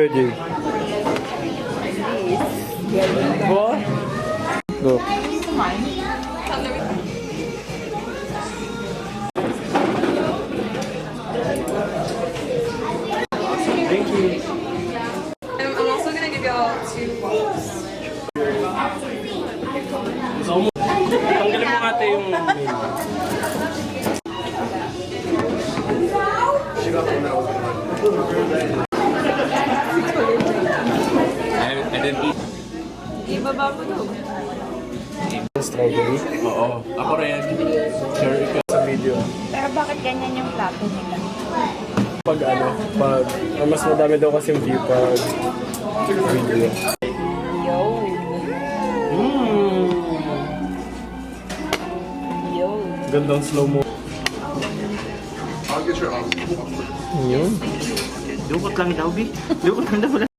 Ready. Go. Go. Thank you. I'm also gonna give y'all 2 balls. Tanggalin mo ate yung... I didn't eat. Ibaba mo daw. Strawberry. Oo. Ako rin. Sure ka. Sa video. Pero bakit ganyan yung plato nila? Pag mas madami daw kasi yung view pag video. Yo! Yo! Gandang slow mo. Yun. Dukot lang daw, Bi. Dukot lang daw.